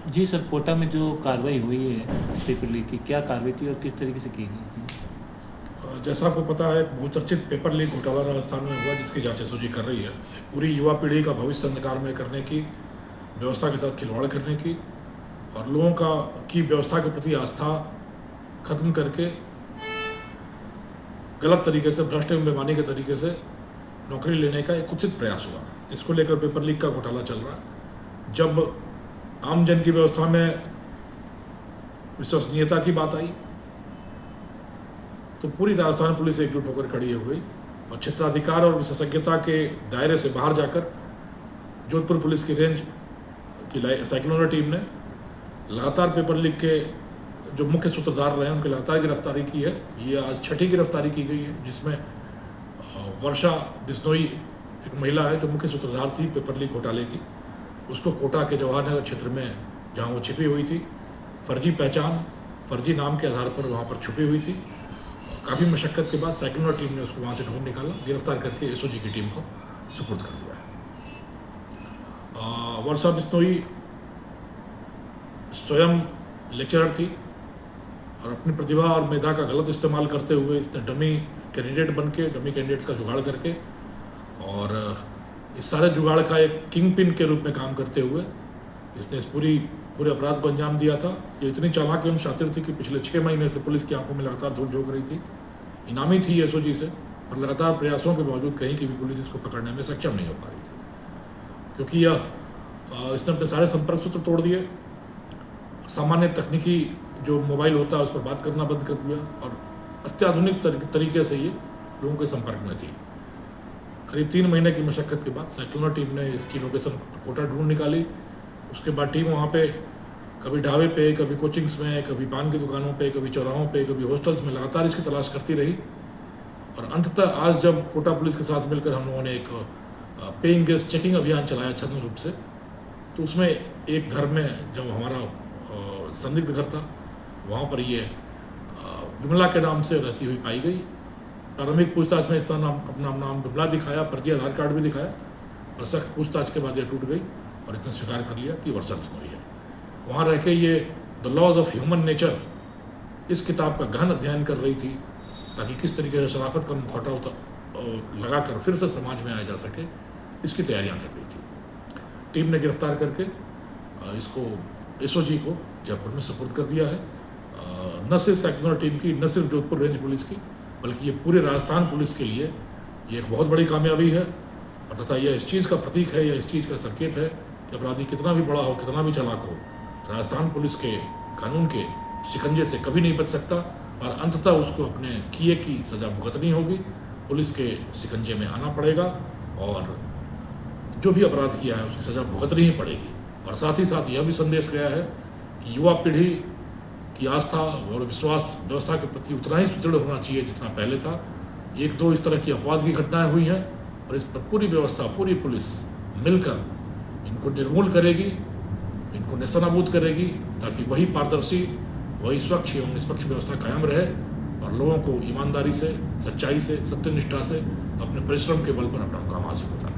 जी sir, Kota में जो कार्रवाई हुई है पेपर लीक की, क्या कार्रवाई थी और किस तरीके से की गई? जैसा आपको पता है, बहुचर्चित पेपर लीक घोटाला राजस्थान में हुआ, जिसकी जांच एसओजी कर रही है। पूरी युवा पीढ़ी का भविष्य अंधकार में करने की, व्यवस्था के साथ खिलवाड़ करने की और लोगों की व्यवस्था के प्रति आस्था खत्म करके गलत तरीके से, भ्रष्ट एवं बेईमानी के तरीके से नौकरी लेने का एक कुत्सित प्रयास हुआ। इसको लेकर पेपर लीक का घोटाला चल रहा है। जब आम जन की व्यवस्था में विश्वसनीयता की बात आई तो पूरी राजस्थान पुलिस एकजुट होकर खड़ी हो गई और क्षेत्राधिकार और विशेषज्ञता के दायरे से बाहर जाकर जोधपुर पुलिस की रेंज की साइक्लोनर टीम ने लगातार पेपर लीक के जो मुख्य सूत्रधार रहे हैं उनकी लगातार गिरफ्तारी की है। ये आज छठी गिरफ्तारी की गई है, जिसमें वर्षा बिश्नोई एक महिला है जो मुख्य सूत्रधार थी पेपर लीक घोटाले की। उसको कोटा के जवाहर नगर क्षेत्र में, जहाँ वो छिपी हुई थी, फर्जी पहचान, फर्जी नाम के आधार पर वहाँ पर छुपी हुई थी। काफ़ी मशक्क़त के बाद साइक्लोनर टीम ने उसको वहाँ से ढूंढ निकाला, गिरफ्तार करके एसओजी की टीम को सुपुर्द कर दिया है। वर्षा बिश्नोई स्वयं लेक्चरर थी और अपनी प्रतिभा और मेधा का गलत इस्तेमाल करते हुए इसने डमी कैंडिडेट्स का जुगाड़ करके और इस सारे जुगाड़ का एक किंग पिन के रूप में काम करते हुए इसने इस पूरे अपराध को अंजाम दिया था। ये इतनी चालाक एवं शातिर थी कि पिछले 6 महीने से पुलिस की आंखों में लगातार धूल झोंक रही थी। इनामी थी एसओजी से, पर लगातार प्रयासों के बावजूद कहीं की भी पुलिस इसको पकड़ने में सक्षम नहीं हो पा रही थी, क्योंकि इसने अपने सारे संपर्क सूत्र तोड़ दिए। सामान्य तकनीकी जो मोबाइल होता है उस पर बात करना बंद कर दिया और अत्याधुनिक तरीके से ये लोगों के संपर्क में थी। करीब 3 महीने की मशक्क़त के बाद साइक्लोनर टीम ने इसकी लोकेशन कोटा ढूंढ निकाली। उसके बाद टीम वहाँ पे कभी ढाबे पे, कभी कोचिंग्स में, कभी पान की दुकानों पे, कभी चौराहों पे, कभी हॉस्टल्स में लगातार इसकी तलाश करती रही और अंततः आज जब कोटा पुलिस के साथ मिलकर हम लोगों ने एक पेइंग गेस्ट चेकिंग अभियान चलाया छद्म रूप से, तो उसमें एक घर में, जब हमारा संदिग्ध घर था, वहाँ पर ये विमला के नाम से रहती हुई पाई गई। प्रारंभिक पूछताछ में इसका अपना नाम विमला दिखाया, फर्जी आधार कार्ड भी दिखाया, पर सख्त पूछताछ के बाद ये टूट गई और इसने स्वीकार कर लिया कि वर्षा बिश्नोई है। वहाँ रह के ये the laws of human nature इस किताब का गहन अध्ययन कर रही थी, ताकि किस तरीके से शराफत का मुखौटा लगाकर फिर से समाज में आया जा सके, इसकी तैयारियाँ कर रही थी। टीम ने गिरफ्तार करके इसको एसओजी को जयपुर में सुपुर्द कर दिया है। न सिर्फ साइक्लोनर टीम की, न सिर्फ जोधपुर रेंज पुलिस की, बल्कि ये पूरे राजस्थान पुलिस के लिए ये एक बहुत बड़ी कामयाबी है और तथा यह इस चीज़ का प्रतीक है, या इस चीज़ का संकेत है कि अपराधी कितना भी बड़ा हो, कितना भी चालाक हो, राजस्थान पुलिस के कानून के शिकंजे से कभी नहीं बच सकता और अंततः उसको अपने किए की सज़ा भुगतनी होगी। पुलिस के शिकंजे में आना पड़ेगा और जो भी अपराध किया है उसकी सज़ा भुगतनी ही पड़ेगी। और साथ ही साथ यह भी संदेश गया है कि युवा पीढ़ी की आस्था और विश्वास व्यवस्था के प्रति उतना ही सुदृढ़ होना चाहिए जितना पहले था। 1-2 इस तरह की अपवाद की घटनाएं हुई हैं, और इस पर पूरी व्यवस्था, पूरी पुलिस मिलकर इनको निर्मूल करेगी, इनको नेस्तनाबूद करेगी, ताकि वही पारदर्शी, वही स्वच्छ एवं निष्पक्ष व्यवस्था कायम रहे और लोगों को ईमानदारी से, सच्चाई से, सत्यनिष्ठा से अपने परिश्रम के बल पर अपना काम हासिल होता है।